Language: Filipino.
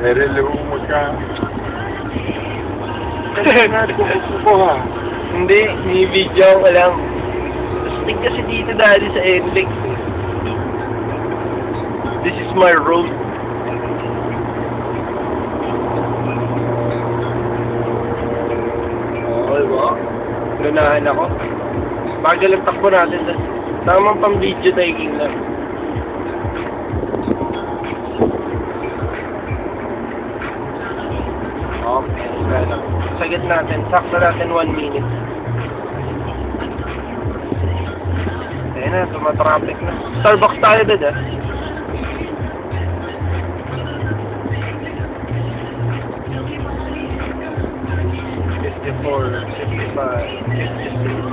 Erelo mo ka. Kasi natin ko ha. Hindi, ni-video ko lang. Stick kasi dito dali sa NLEX. This is my road. Okay ba? Lunahan ako. Bagal ang takbo natin. Tamang pang video taking lang. Okay, wala. Sagit natin. Sakto natin 1 minute. Ayan na, tumatraffic na. Starbucks tayo doon ah. 54, 55, 56.